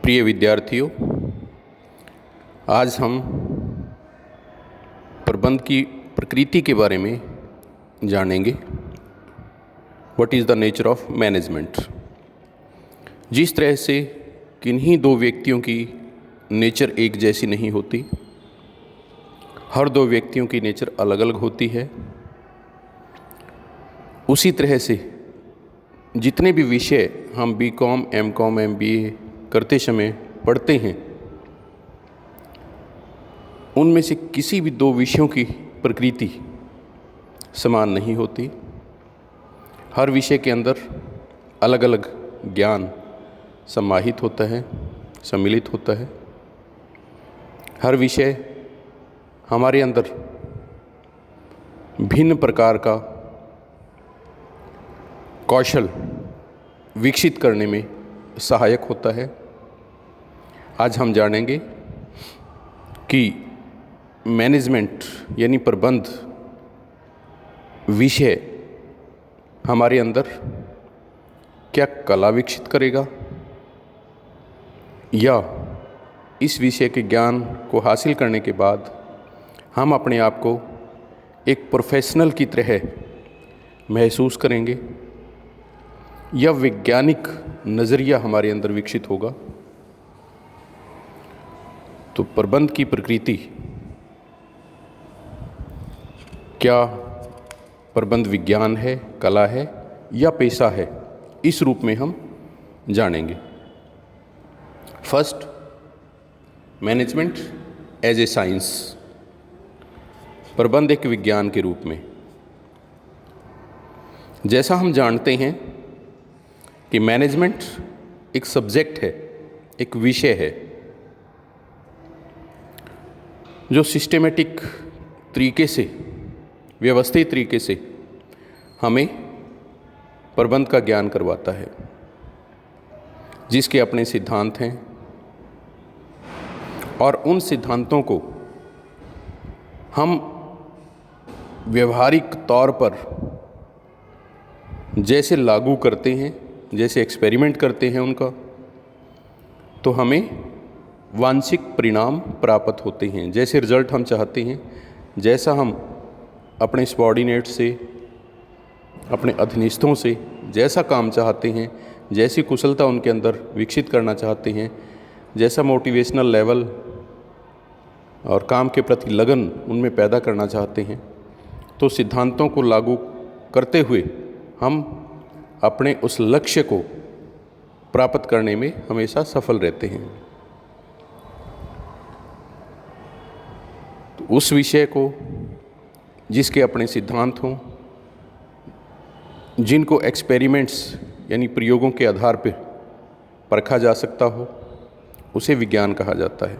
प्रिय विद्यार्थियों, आज हम प्रबंध की प्रकृति के बारे में जानेंगे। What is the nature of management. जिस तरह से किन्हीं दो व्यक्तियों की नेचर एक जैसी नहीं होती, हर दो व्यक्तियों की नेचर अलग अलग होती है, उसी तरह से जितने भी विषय हम बीकॉम, एमकॉम, एमबीए करते समय पढ़ते हैं, उनमें से किसी भी दो विषयों की प्रकृति समान नहीं होती। हर विषय के अंदर अलग अलग ज्ञान समाहित होता है, सम्मिलित होता है। हर विषय हमारे अंदर भिन्न प्रकार का कौशल विकसित करने में सहायक होता है। आज हम जानेंगे कि मैनेजमेंट यानी प्रबंध विषय हमारे अंदर क्या कला विकसित करेगा, या इस विषय के ज्ञान को हासिल करने के बाद हम अपने आप को एक प्रोफेशनल की तरह महसूस करेंगे, या वैज्ञानिक नज़रिया हमारे अंदर विकसित होगा। तो प्रबंध की प्रकृति, क्या प्रबंध विज्ञान है, कला है या पेशा है, इस रूप में हम जानेंगे। First, management as a science. प्रबंध एक विज्ञान के रूप में। जैसा हम जानते हैं कि मैनेजमेंट एक सब्जेक्ट है, एक विषय है जो सिस्टेमेटिक तरीके से, व्यवस्थित तरीके से हमें प्रबंध का ज्ञान करवाता है, जिसके अपने सिद्धांत हैं, और उन सिद्धांतों को हम व्यवहारिक तौर पर जैसे लागू करते हैं, जैसे एक्सपेरिमेंट करते हैं उनका, तो हमें वांछित परिणाम प्राप्त होते हैं। जैसे रिजल्ट हम चाहते हैं, जैसा हम अपने सबॉर्डिनेट से, अपने अधीनस्थों से जैसा काम चाहते हैं, जैसी कुशलता उनके अंदर विकसित करना चाहते हैं, जैसा मोटिवेशनल लेवल और काम के प्रति लगन उनमें पैदा करना चाहते हैं, तो सिद्धांतों को लागू करते हुए हम अपने उस लक्ष्य को प्राप्त करने में हमेशा सफल रहते हैं। तो उस विषय को जिसके अपने सिद्धांत हों, जिनको एक्सपेरिमेंट्स यानी प्रयोगों के आधार पर परखा जा सकता हो, उसे विज्ञान कहा जाता है।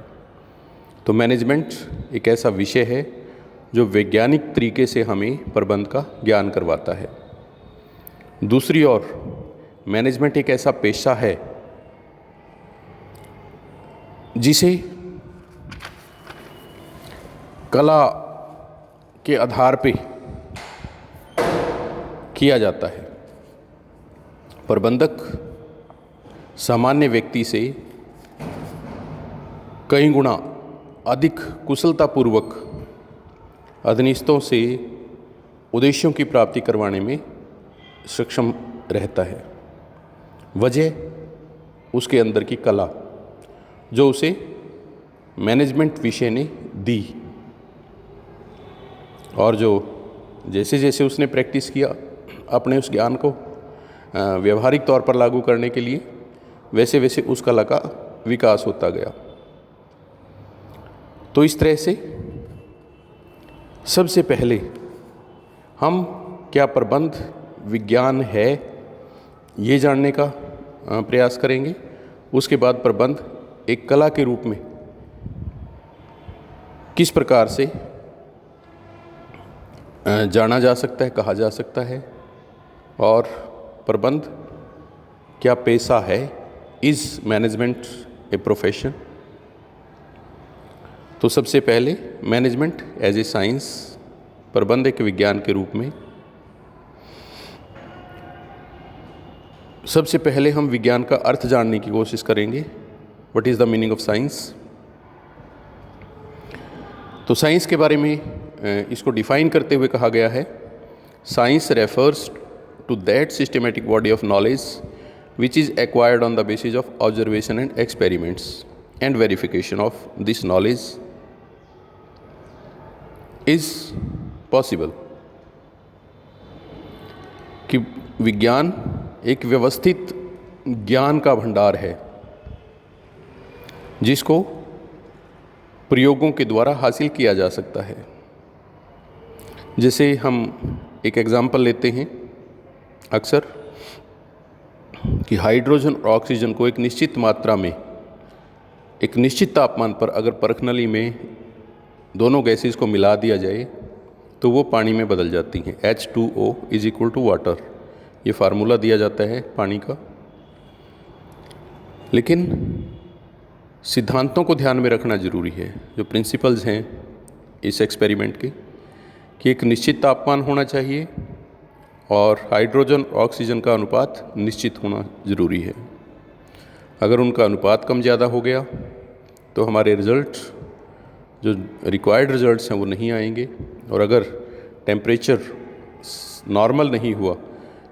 तो मैनेजमेंट एक ऐसा विषय है जो वैज्ञानिक तरीके से हमें प्रबंध का ज्ञान करवाता है। दूसरी ओर मैनेजमेंट एक ऐसा पेशा है जिसे कला के आधार पे किया जाता है। प्रबंधक सामान्य व्यक्ति से कई गुना अधिक कुशलतापूर्वक अधीनस्थों से उद्देश्यों की प्राप्ति करवाने में सक्षम रहता है। वजह उसके अंदर की कला जो उसे मैनेजमेंट विषय ने दी, और जो जैसे जैसे उसने प्रैक्टिस किया अपने उस ज्ञान को व्यवहारिक तौर पर लागू करने के लिए, वैसे वैसे उस कला का विकास होता गया। तो इस तरह से सबसे पहले हम क्या प्रबंध विज्ञान है ये जानने का प्रयास करेंगे। उसके बाद प्रबंध एक कला के रूप में किस प्रकार से जाना जा सकता है, कहा जा सकता है, और प्रबंध क्या पेशा है, इज़ मैनेजमेंट ए प्रोफेशन। तो सबसे पहले मैनेजमेंट एज ए साइंस, प्रबंध एक विज्ञान के रूप में। सबसे पहले हम विज्ञान का अर्थ जानने की कोशिश करेंगे what is the meaning of science. तो साइंस के बारे में इसको डिफाइन करते हुए कहा गया है, science refers to that systematic body of knowledge which is acquired on the basis of observation and experiments and verification of this knowledge is possible। कि विज्ञान एक व्यवस्थित ज्ञान का भंडार है जिसको प्रयोगों के द्वारा हासिल किया जा सकता है। जैसे हम एक एग्जाम्पल लेते हैं अक्सर कि हाइड्रोजन और ऑक्सीजन को एक निश्चित मात्रा में एक निश्चित तापमान पर अगर परखनली में दोनों गैसेस को मिला दिया जाए तो वो पानी में बदल जाती हैं। H2O is equal to water, ये फार्मूला दिया जाता है पानी का। लेकिन सिद्धांतों को ध्यान में रखना जरूरी है, जो प्रिंसिपल्स हैं इस एक्सपेरिमेंट के, कि एक निश्चित तापमान होना चाहिए और हाइड्रोजन ऑक्सीजन का अनुपात निश्चित होना ज़रूरी है। अगर उनका अनुपात कम ज़्यादा हो गया तो हमारे रिज़ल्ट जो रिक्वायर्ड रिज़ल्ट्स हैं वो नहीं आएंगे। और अगर टेम्परेचर नॉर्मल नहीं हुआ,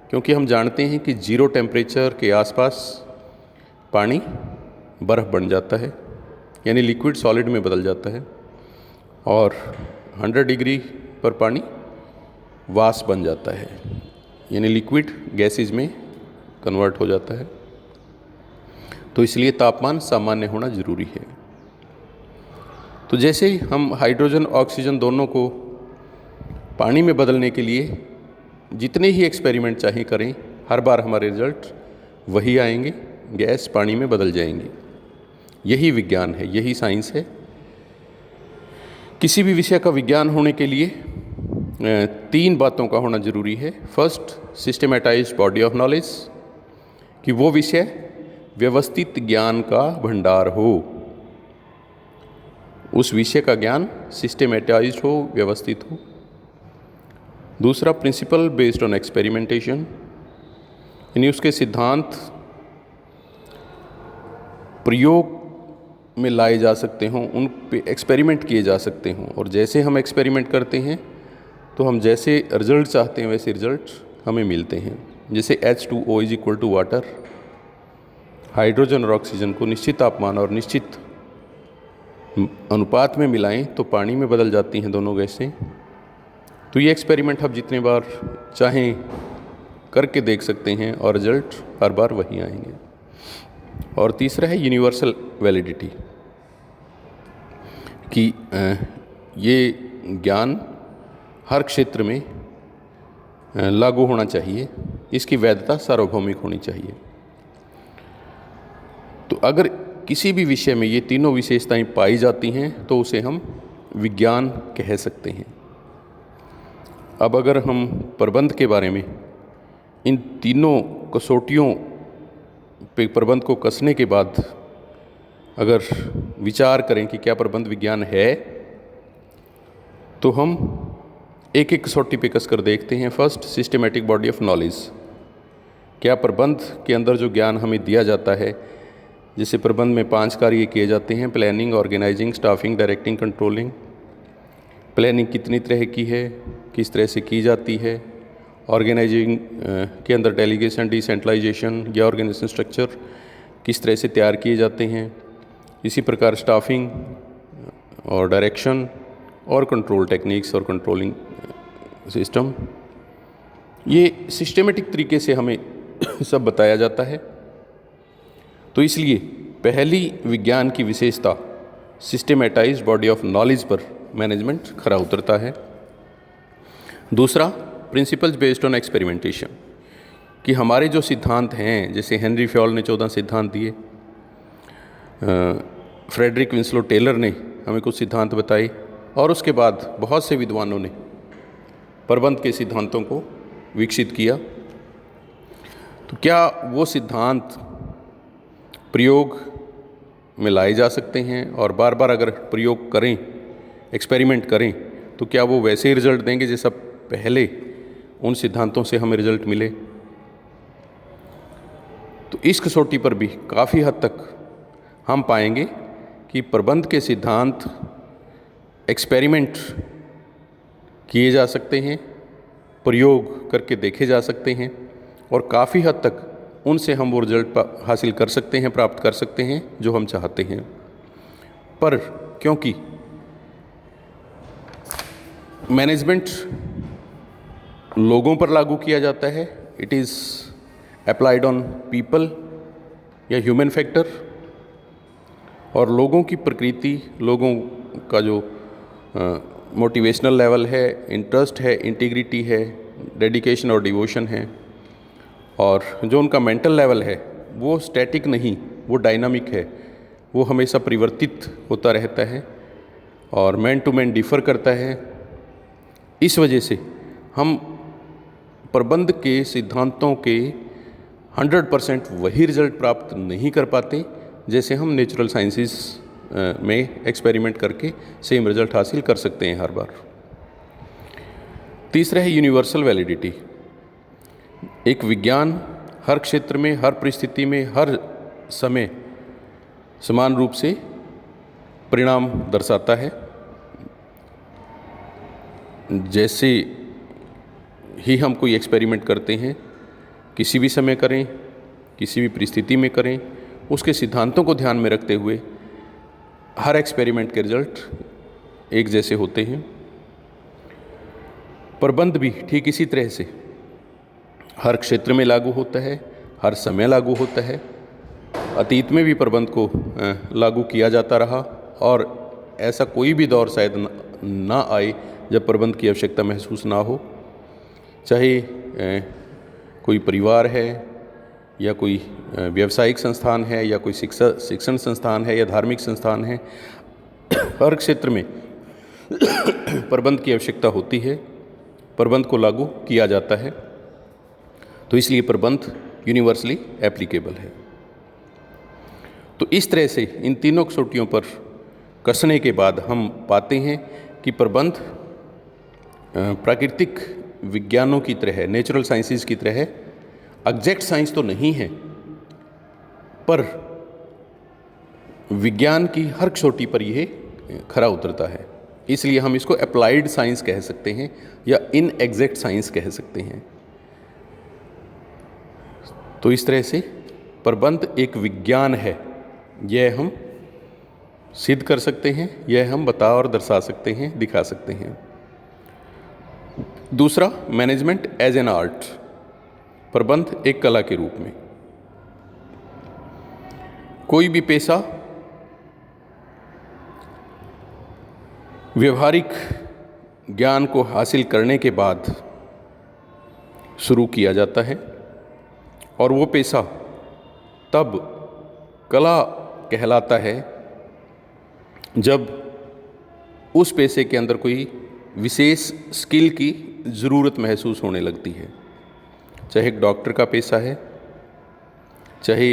क्योंकि हम जानते हैं कि 0 टेम्परेचर के आसपास पानी बर्फ़ बन जाता है, यानी लिक्विड सॉलिड में बदल जाता है, और 100 डिग्री पर पानी वाष्प बन जाता है, यानी लिक्विड गैसेज में कन्वर्ट हो जाता है। तो इसलिए तापमान सामान्य होना ज़रूरी है। तो जैसे हम हाइड्रोजन ऑक्सीजन दोनों को पानी में बदलने के लिए जितने ही एक्सपेरिमेंट चाहे करें, हर बार हमारे रिजल्ट वही आएंगे, गैस पानी में बदल जाएंगी। यही विज्ञान है, यही साइंस है। किसी भी विषय का विज्ञान होने के लिए 3 बातों का होना ज़रूरी है। First, systematised body of knowledge, कि वो विषय व्यवस्थित ज्ञान का भंडार हो, उस विषय का ज्ञान सिस्टमेटाइज्ड हो, व्यवस्थित हो। दूसरा, प्रिंसिपल बेस्ड ऑन एक्सपेरिमेंटेशन, यानी उसके सिद्धांत प्रयोग में लाए जा सकते हों, उन पे एक्सपेरिमेंट किए जा सकते हों, और जैसे हम एक्सपेरिमेंट करते हैं तो हम जैसे रिजल्ट चाहते हैं वैसे रिजल्ट हमें मिलते हैं। जैसे H2O is equal to water, hydrogen और ऑक्सीजन को निश्चित तापमान और निश्चित अनुपात में मिलाएं तो पानी में बदल जाती हैं दोनों गैसें। तो ये एक्सपेरिमेंट आप जितने बार चाहें करके देख सकते हैं और रिजल्ट हर बार वही आएंगे। और तीसरा है यूनिवर्सल वैलिडिटी, कि ये ज्ञान हर क्षेत्र में लागू होना चाहिए, इसकी वैधता सार्वभौमिक होनी चाहिए। तो अगर किसी भी विषय में ये तीनों विशेषताएं पाई जाती हैं तो उसे हम विज्ञान कह सकते हैं। अब अगर हम प्रबंध के बारे में इन तीनों कसौटियों पे प्रबंध को कसने के बाद अगर विचार करें कि क्या प्रबंध विज्ञान है, तो हम एक एक कसौटी पे कस कर देखते हैं। First, systematic body of knowledge, क्या प्रबंध के अंदर जो ज्ञान हमें दिया जाता है, जैसे प्रबंध में 5 कार्य किए जाते हैं: planning, organizing, staffing, directing, controlling. Planning कितनी तरह की है, किस तरह से की जाती है। ऑर्गेनाइजिंग के अंदर डेलीगेशन, डिसेंट्रलाइजेशन या ऑर्गेनाइजेशन स्ट्रक्चर किस तरह से तैयार किए जाते हैं। इसी प्रकार स्टाफिंग और डायरेक्शन और कंट्रोल टेक्निक्स और कंट्रोलिंग सिस्टम, ये सिस्टमेटिक तरीके से हमें सब बताया जाता है। तो इसलिए पहली विज्ञान की विशेषता सिस्टमेटाइज्ड बॉडी ऑफ नॉलेज पर मैनेजमेंट खरा उतरता है। दूसरा, प्रिंसिपल्स बेस्ड ऑन एक्सपेरिमेंटेशन, कि हमारे जो सिद्धांत हैं, जैसे हेनरी फ्योल ने 14 सिद्धांत दिए, फ्रेडरिक विंसलो टेलर ने हमें कुछ सिद्धांत बताए, और उसके बाद बहुत से विद्वानों ने प्रबंध के सिद्धांतों को विकसित किया। तो क्या वो सिद्धांत प्रयोग में लाए जा सकते हैं, और बार बार अगर प्रयोग करें, एक्सपेरिमेंट करें, तो क्या वो वैसे ही रिजल्ट देंगे जैसा पहले उन सिद्धांतों से हमें रिजल्ट मिले? तो इस कसौटी पर भी काफ़ी हद तक हम पाएंगे कि प्रबंध के सिद्धांत एक्सपेरिमेंट किए जा सकते हैं, प्रयोग करके देखे जा सकते हैं और काफ़ी हद तक उनसे हम वो रिजल्ट हासिल कर सकते हैं, प्राप्त कर सकते हैं जो हम चाहते हैं। पर क्योंकि मैनेजमेंट लोगों पर लागू किया जाता है, it is applied on people या ह्यूमन फैक्टर, और लोगों की प्रकृति, लोगों का जो मोटिवेशनल लेवल है, इंटरेस्ट है, इंटीग्रिटी है, डेडिकेशन और डिवोशन है, और जो उनका मेंटल लेवल है वो स्टैटिक नहीं, वो डायनामिक है, वो हमेशा परिवर्तित होता रहता है और मैन टू मैन डिफ़र करता है। इस वजह से हम प्रबंध के सिद्धांतों के 100% वही रिजल्ट प्राप्त नहीं कर पाते जैसे हम नेचुरल साइंसेस में एक्सपेरिमेंट करके सेम रिजल्ट हासिल कर सकते हैं हर बार। तीसरा है यूनिवर्सल वैलिडिटी। एक विज्ञान हर क्षेत्र में, हर परिस्थिति में, हर समय समान रूप से परिणाम दर्शाता है। जैसे ही हम कोई एक्सपेरिमेंट करते हैं, किसी भी समय करें, किसी भी परिस्थिति में करें, उसके सिद्धांतों को ध्यान में रखते हुए हर एक्सपेरिमेंट के रिजल्ट एक जैसे होते हैं। प्रबंध भी ठीक इसी तरह से हर क्षेत्र में लागू होता है, हर समय लागू होता है। अतीत में भी प्रबंध को लागू किया जाता रहा और ऐसा कोई भी दौर शायद ना आए जब प्रबंध की आवश्यकता महसूस ना हो। चाहे कोई परिवार है या कोई व्यावसायिक संस्थान है या कोई शिक्षण संस्थान है या धार्मिक संस्थान है, हर क्षेत्र में प्रबंध की आवश्यकता होती है, प्रबंध को लागू किया जाता है। तो इसलिए प्रबंध यूनिवर्सली एप्लीकेबल है। तो इस तरह से इन तीनों कसौटियों पर कसने के बाद हम पाते हैं कि प्रबंध प्राकृतिक विज्ञानों की तरह है, नेचुरल साइंसेस की तरह है। एग्जैक्ट साइंस तो नहीं है, पर विज्ञान की हर कसौटी पर यह खरा उतरता है। इसलिए हम इसको अप्लाइड साइंस कह सकते हैं या इनएग्जैक्ट साइंस कह सकते हैं। तो इस तरह से प्रबंध एक विज्ञान है, यह हम सिद्ध कर सकते हैं, यह हम बता और दर्शा सकते हैं, दिखा सकते हैं। दूसरा, मैनेजमेंट एज एन आर्ट। प्रबंध एक कला के रूप में। कोई भी पेशा व्यवहारिक ज्ञान को हासिल करने के बाद शुरू किया जाता है और वो पेशा तब कला कहलाता है जब उस पेशे के अंदर कोई विशेष स्किल की ज़रूरत महसूस होने लगती है। चाहे एक डॉक्टर का पेशा है, चाहे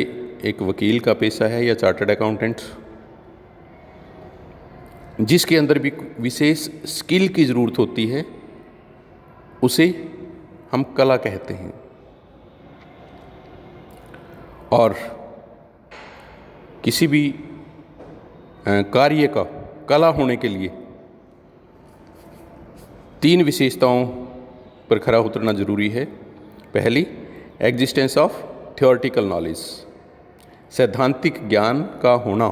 एक वकील का पेशा है या चार्टर्ड अकाउंटेंट, जिसके अंदर भी विशेष स्किल की ज़रूरत होती है, उसे हम कला कहते हैं। और किसी भी कार्य का कला होने के लिए 3 विशेषताओं पर खरा उतरना जरूरी है। पहली, एग्जिस्टेंस ऑफ थ्योरेटिकल नॉलेज, सैद्धांतिक ज्ञान का होना।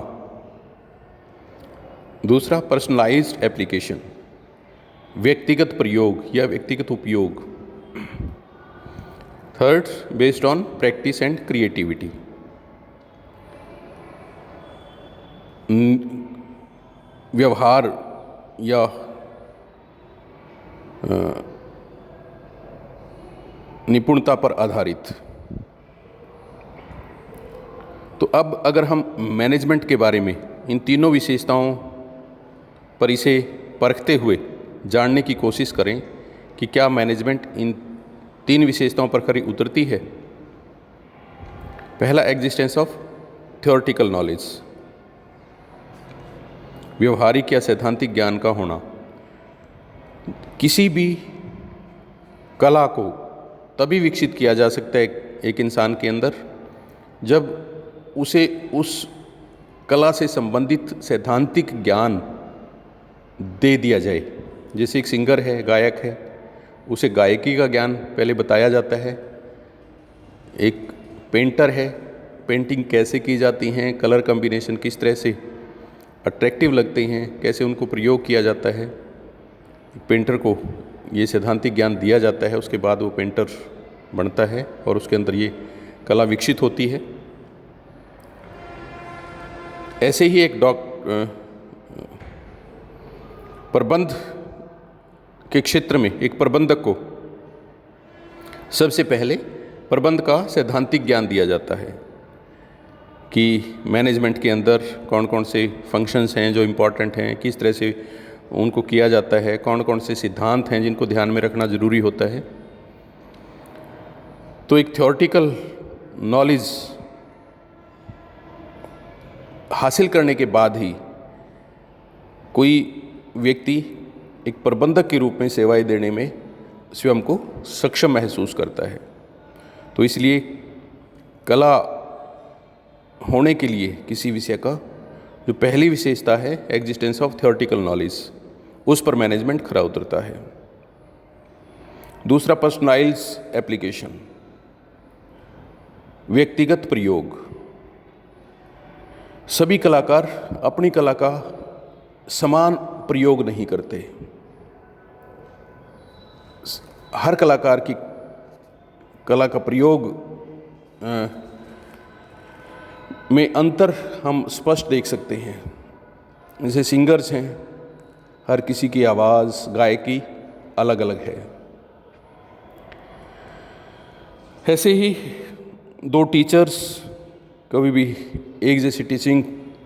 दूसरा, पर्सनलाइज्ड एप्लीकेशन, व्यक्तिगत प्रयोग या व्यक्तिगत उपयोग। Third, based on practice and creativity, व्यवहार या निपुणता पर आधारित। तो अब अगर हम मैनेजमेंट के बारे में इन तीनों विशेषताओं पर इसे परखते हुए जानने की कोशिश करें कि क्या मैनेजमेंट इन 3 विशेषताओं पर खरी उतरती है। पहला, एग्जिस्टेंस ऑफ थ्योरेटिकल नॉलेज, व्यवहारिक या सैद्धांतिक ज्ञान का होना। किसी भी कला को तभी विकसित किया जा सकता है एक इंसान के अंदर जब उसे उस कला से संबंधित सैद्धांतिक ज्ञान दे दिया जाए। जैसे एक सिंगर है, गायक है, उसे गायकी का ज्ञान पहले बताया जाता है। एक पेंटर है, पेंटिंग कैसे की जाती हैं, कलर कॉम्बिनेशन किस तरह से अट्रैक्टिव लगते हैं, कैसे उनको प्रयोग किया जाता है, पेंटर को ये सैद्धांतिक ज्ञान दिया जाता है। उसके बाद वो पेंटर बनता है और उसके अंदर ये कला विकसित होती है। ऐसे ही एक प्रबंध के क्षेत्र में एक प्रबंधक को सबसे पहले प्रबंध का सैद्धांतिक ज्ञान दिया जाता है कि मैनेजमेंट के अंदर कौन कौन से फंक्शंस हैं जो इम्पोर्टेंट हैं, किस तरह से उनको किया जाता है, कौन कौन से सिद्धांत हैं जिनको ध्यान में रखना ज़रूरी होता है। तो एक थ्योरेटिकल नॉलेज हासिल करने के बाद ही कोई व्यक्ति एक प्रबंधक के रूप में सेवाएं देने में स्वयं को सक्षम महसूस करता है। तो इसलिए कला होने के लिए किसी विषय का जो पहली विशेषता है एग्जिस्टेंस ऑफ थ्योरेटिकल नॉलेज, उस पर मैनेजमेंट खरा उतरता है। दूसरा, पर्सनलाइज्ड एप्लीकेशन, व्यक्तिगत प्रयोग। सभी कलाकार अपनी कला का समान प्रयोग नहीं करते। हर कलाकार की कला का प्रयोग में अंतर हम स्पष्ट देख सकते हैं। जैसे सिंगर्स हैं, हर किसी की आवाज़, गायकी अलग अलग है। ऐसे ही दो टीचर्स कभी भी एक जैसी टीचिंग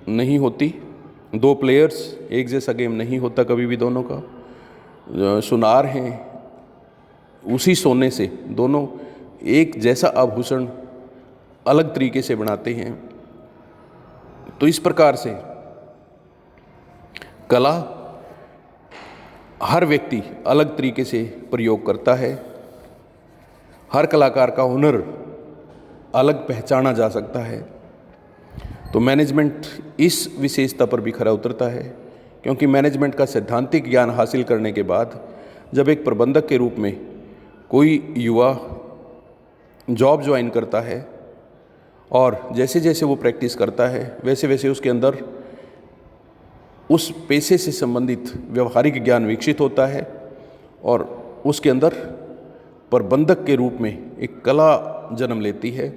नहीं होती, दो प्लेयर्स एक जैसा गेम नहीं होता कभी भी दोनों का। सुनार हैं, उसी सोने से दोनों एक जैसा आभूषण अलग तरीके से बनाते हैं। तो इस प्रकार से कला हर व्यक्ति अलग तरीके से प्रयोग करता है। हर कलाकार का हुनर अलग पहचाना जा सकता है। तो मैनेजमेंट इस विशेषता पर भी खरा उतरता है, क्योंकि मैनेजमेंट का सैद्धांतिक ज्ञान हासिल करने के बाद जब एक प्रबंधक के रूप में कोई युवा जॉब ज्वाइन करता है और जैसे जैसे वो प्रैक्टिस करता है वैसे वैसे उसके अंदर उस पेशे से संबंधित व्यवहारिक ज्ञान विकसित होता है और उसके अंदर प्रबंधक के रूप में एक कला जन्म लेती है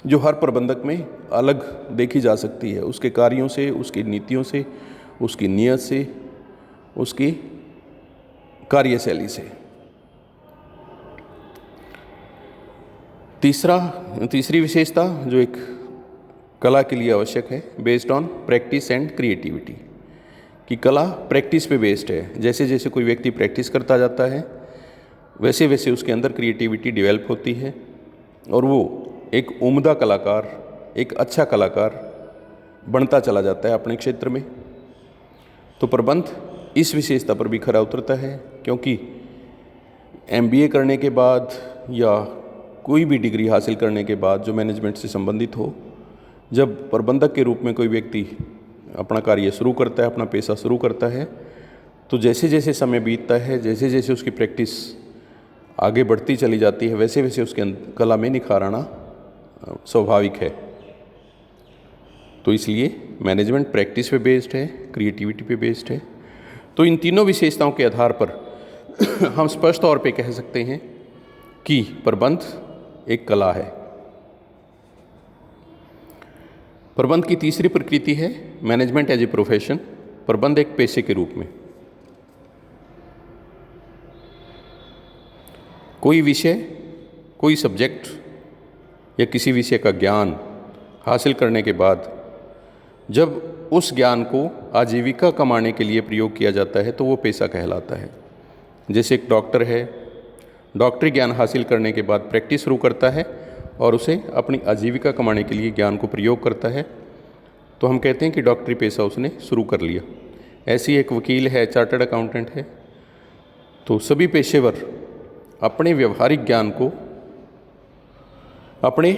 जो हर प्रबंधक में अलग देखी जा सकती है, उसके कार्यों से, उसकी नीतियों से, उसकी नीयत से, उसकी कार्यशैली से। तीसरी विशेषता जो एक कला के लिए आवश्यक है, based on practice and creativity, कि कला प्रैक्टिस पे बेस्ड है। जैसे जैसे कोई व्यक्ति प्रैक्टिस करता जाता है वैसे वैसे उसके अंदर क्रिएटिविटी डेवलप होती है और वो एक उम्दा कलाकार, एक अच्छा कलाकार बनता चला जाता है अपने क्षेत्र में। तो प्रबंध इस विशेषता पर भी खरा उतरता है, क्योंकि MBA करने के बाद या कोई भी डिग्री हासिल करने के बाद जो मैनेजमेंट से संबंधित हो, जब प्रबंधक के रूप में कोई व्यक्ति अपना कार्य शुरू करता है, अपना पेशा शुरू करता है, तो जैसे जैसे समय बीतता है, जैसे जैसे उसकी प्रैक्टिस आगे बढ़ती चली जाती है, वैसे वैसे उसके कला में निखार आना स्वाभाविक है। तो इसलिए मैनेजमेंट प्रैक्टिस पे बेस्ड है, क्रिएटिविटी पे बेस्ड है। तो इन तीनों विशेषताओं के आधार पर हम स्पष्ट तौर पे कह सकते हैं कि प्रबंध एक कला है। प्रबंध की तीसरी प्रकृति है मैनेजमेंट एज ए प्रोफेशन, प्रबंध एक पेशे के रूप में। कोई विषय, कोई सब्जेक्ट या किसी विषय का ज्ञान हासिल करने के बाद जब उस ज्ञान को आजीविका कमाने के लिए प्रयोग किया जाता है तो वो पेशा कहलाता है। जैसे एक डॉक्टर है, डॉक्टरी ज्ञान हासिल करने के बाद प्रैक्टिस शुरू करता है और उसे अपनी आजीविका कमाने के लिए ज्ञान को प्रयोग करता है, तो हम कहते हैं कि डॉक्टरी पेशा उसने शुरू कर लिया। ऐसी एक वकील है, चार्टर्ड अकाउंटेंट है। तो सभी पेशेवर अपने व्यवहारिक ज्ञान को अपने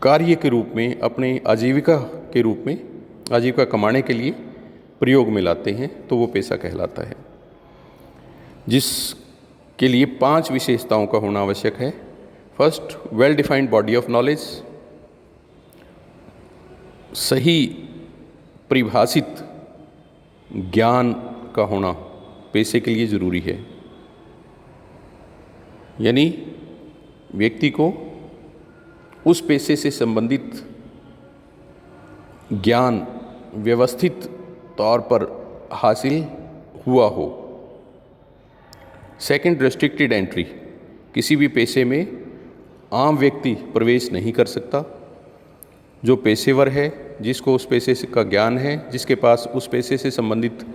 कार्य के रूप में, अपने आजीविका के रूप में, आजीविका कमाने के लिए प्रयोग में लाते हैं, तो वो पेशा कहलाता है, जिसके लिए 5 विशेषताओं का होना आवश्यक है। First, well defined body of knowledge, सही परिभाषित ज्ञान का होना पेशे के लिए ज़रूरी है। यानी व्यक्ति को उस पेशे से संबंधित ज्ञान व्यवस्थित तौर पर हासिल हुआ हो। सेकंड, रेस्ट्रिक्टेड एंट्री, किसी भी पेशे में आम व्यक्ति प्रवेश नहीं कर सकता। जो पेशेवर है, जिसको उस पेशे का ज्ञान है, जिसके पास उस पेशे से संबंधित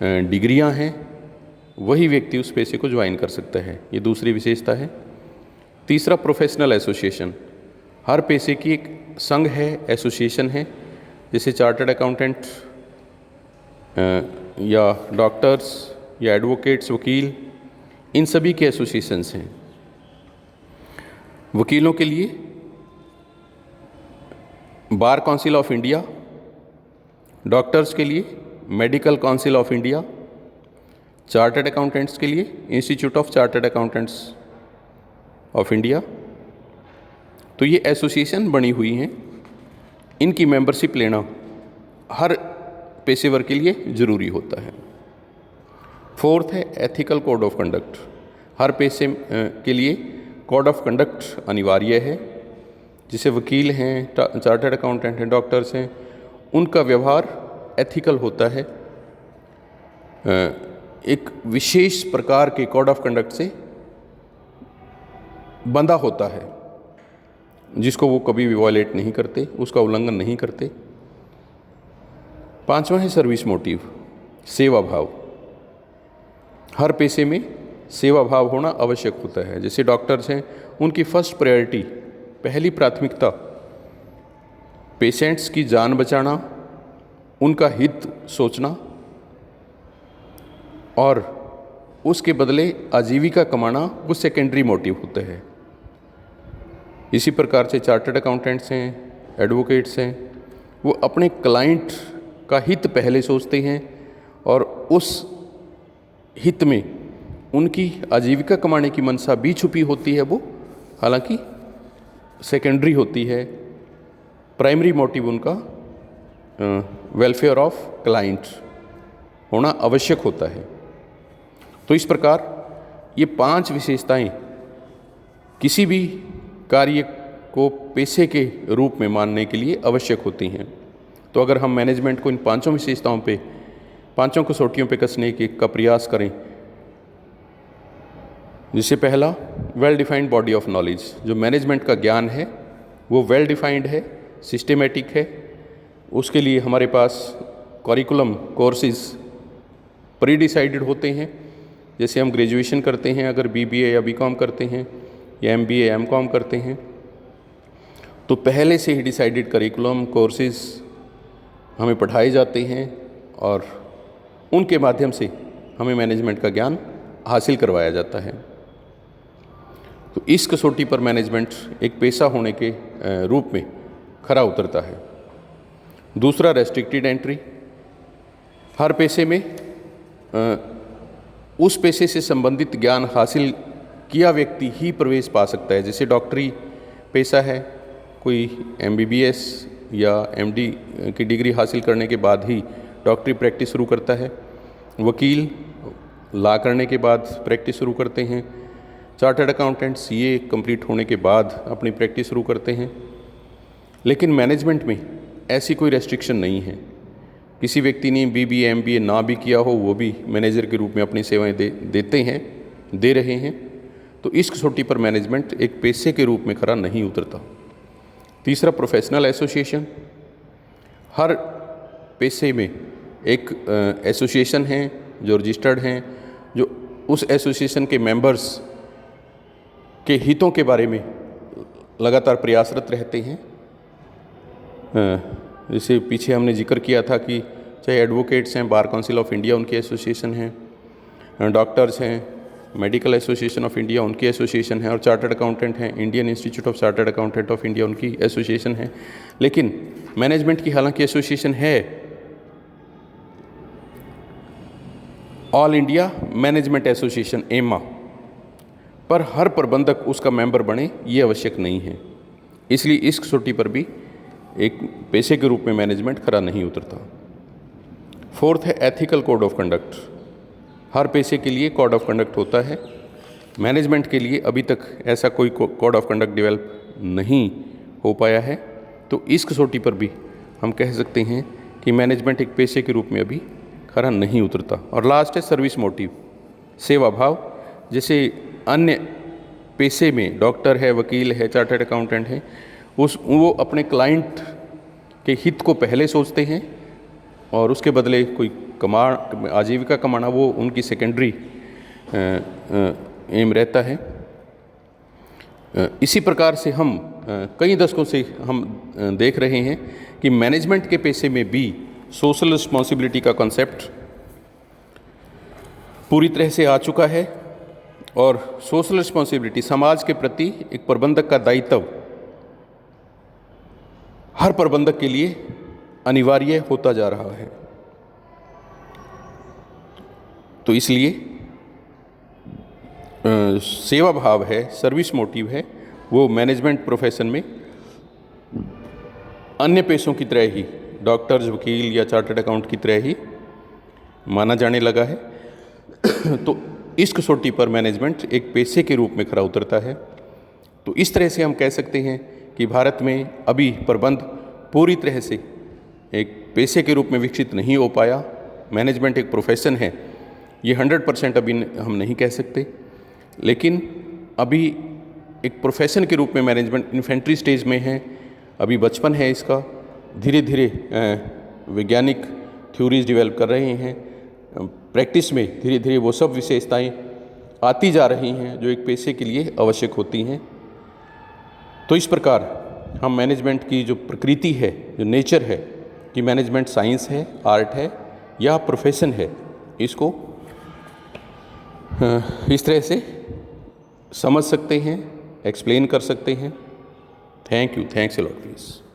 डिग्रियां हैं, वही व्यक्ति उस पेशे को ज्वाइन कर सकता है। ये दूसरी विशेषता है। तीसरा, प्रोफेशनल एसोसिएशन, हर पेशे की एक संघ है, एसोसिएशन है, जैसे चार्टर्ड अकाउंटेंट या डॉक्टर्स या एडवोकेट्स, वकील, इन सभी के एसोसिएशंस हैं। वकीलों के लिए bar council of India, doctors के लिए medical council of India, chartered accountants के लिए institute of chartered accountants of India. तो ये एसोसिएशन बनी हुई हैं, इनकी मेंबरशिप लेना हर पेशेवर के लिए ज़रूरी होता है। फोर्थ है एथिकल कोड ऑफ कंडक्ट, हर पेशे के लिए कोड ऑफ कंडक्ट अनिवार्य है। जैसे वकील हैं, चार्टर्ड अकाउंटेंट हैं, डॉक्टर्स हैं, उनका व्यवहार एथिकल होता है, एक विशेष प्रकार के कोड ऑफ कंडक्ट से बंधा होता है, जिसको वो कभी भी वॉयलेट नहीं करते, उसका उल्लंघन नहीं करते। 5वां है सर्विस मोटिव, सेवा भाव, हर पेशे में सेवा भाव होना आवश्यक होता है। जैसे डॉक्टर्स हैं, उनकी फर्स्ट प्रायोरिटी, पहली प्राथमिकता पेशेंट्स की जान बचाना, उनका हित सोचना और उसके बदले आजीविका कमाना, वो सेकेंडरी मोटिव होता है। इसी प्रकार से चार्टर्ड अकाउंटेंट्स हैं, एडवोकेट्स हैं, वो अपने क्लाइंट का हित पहले सोचते हैं और उस हित में उनकी आजीविका कमाने की मंशा भी छुपी होती है, वो हालांकि सेकेंडरी होती है। प्राइमरी मोटिव उनका वेलफेयर ऑफ क्लाइंट होना आवश्यक होता है। तो इस प्रकार ये 5 विशेषताएं किसी भी कार्य को पेशे के रूप में मानने के लिए आवश्यक होती हैं। तो अगर हम मैनेजमेंट को इन 5 विशेषताओं पे, 5 कसौटियों पे कसने का प्रयास करें, जिससे पहला, well defined body of knowledge, जो मैनेजमेंट का ज्ञान है वो वेल डिफाइंड है, सिस्टेमेटिक है। उसके लिए हमारे पास करिकुलम कोर्सेज प्री डिसाइडेड होते हैं। जैसे हम ग्रेजुएशन करते हैं, अगर BBA या BCom करते हैं या MBA MCom करते हैं, तो पहले से ही डिसाइडेड करिकुलम कोर्सेज हमें पढ़ाए जाते हैं और उनके माध्यम से हमें मैनेजमेंट का ज्ञान हासिल करवाया जाता है। तो इस कसौटी पर मैनेजमेंट एक पेशा होने के रूप में खरा उतरता है। दूसरा, रेस्ट्रिक्टेड एंट्री, हर पेशे में उस पेशे से संबंधित ज्ञान हासिल किया व्यक्ति ही प्रवेश पा सकता है। जैसे डॉक्टरी पेशा है, कोई MBBS या MD की डिग्री हासिल करने के बाद ही डॉक्टरी प्रैक्टिस शुरू करता है। वकील लॉ करने के बाद प्रैक्टिस शुरू करते हैं। चार्टर्ड अकाउंटेंट CA कंप्लीट होने के बाद अपनी प्रैक्टिस शुरू करते हैं। लेकिन मैनेजमेंट में ऐसी कोई रेस्ट्रिक्शन नहीं है। किसी व्यक्ति ने BBA MBA ना भी किया हो, वो भी मैनेजर के रूप में अपनी सेवाएं दे रहे हैं। तो इस कसौटी पर मैनेजमेंट एक पेशे के रूप में खरा नहीं उतरता। तीसरा, प्रोफेशनल एसोसिएशन, हर पेशे में एक एसोसिएशन है जो रजिस्टर्ड हैं, जो उस एसोसिएशन के मेंबर्स के हितों के बारे में लगातार प्रयासरत रहते हैं। जैसे पीछे हमने जिक्र किया था कि चाहे एडवोकेट्स हैं, बार काउंसिल ऑफ इंडिया उनकी एसोसिएशन हैं, डॉक्टर्स हैं, मेडिकल एसोसिएशन ऑफ इंडिया उनकी एसोसिएशन है, और चार्टर्ड अकाउंटेंट हैं, Indian institute of chartered accountant of India उनकी एसोसिएशन है। लेकिन मैनेजमेंट की हालांकि एसोसिएशन है, ऑल इंडिया मैनेजमेंट एसोसिएशन एमा, पर हर प्रबंधक उसका मेंबर बने ये आवश्यक नहीं है। इसलिए इस कसौटी पर भी एक पेशे के रूप में मैनेजमेंट खरा नहीं उतरता। फोर्थ है एथिकल कोड ऑफ कंडक्ट। हर पेशे के लिए कोड ऑफ कंडक्ट होता है, मैनेजमेंट के लिए अभी तक ऐसा कोई कोड ऑफ कंडक्ट डेवलप नहीं हो पाया है। तो इस कसौटी पर भी हम कह सकते हैं कि मैनेजमेंट एक पेशे के रूप में अभी खरा नहीं उतरता। और लास्ट है सर्विस मोटिव, सेवा भाव। जैसे अन्य पेशे में डॉक्टर है, वकील है, चार्टर्ड अकाउंटेंट है, वो अपने क्लाइंट के हित को पहले सोचते हैं और उसके बदले कोई आजीविका कमाना वो उनकी सेकेंडरी एम रहता है। इसी प्रकार से हम कई दशकों से हम देख रहे हैं कि मैनेजमेंट के पेशे में भी सोशल रिस्पॉन्सिबिलिटी का कॉन्सेप्ट पूरी तरह से आ चुका है, और सोशल रिस्पॉन्सिबिलिटी, समाज के प्रति एक प्रबंधक का दायित्व हर प्रबंधक के लिए अनिवार्य होता जा रहा है। तो इसलिए सेवा भाव है, सर्विस मोटिव है, वो मैनेजमेंट प्रोफेशन में अन्य पेशों की तरह ही, डॉक्टर्स, वकील या चार्टर्ड अकाउंट की तरह ही माना जाने लगा है। तो इस कसौटी पर मैनेजमेंट एक पेशे के रूप में खरा उतरता है। तो इस तरह से हम कह सकते हैं कि भारत में अभी प्रबंध पूरी तरह से एक पेशे के रूप में विकसित नहीं हो पाया। मैनेजमेंट एक प्रोफेशन है, ये 100% अभी हम नहीं कह सकते, लेकिन अभी एक प्रोफेशन के रूप में मैनेजमेंट इन्फेंट्री स्टेज में है, अभी बचपन है इसका। धीरे धीरे वैज्ञानिक थ्योरीज डेवलप कर रहे हैं, प्रैक्टिस में धीरे धीरे वो सब विशेषताएं आती जा रही हैं जो एक पेशे के लिए आवश्यक होती हैं। तो इस प्रकार हम मैनेजमेंट की जो प्रकृति है, जो नेचर है कि मैनेजमेंट साइंस है, आर्ट है या प्रोफेशन है, इसको इस तरह से समझ सकते हैं, एक्सप्लेन कर सकते हैं। Thank you, thanks a lot please.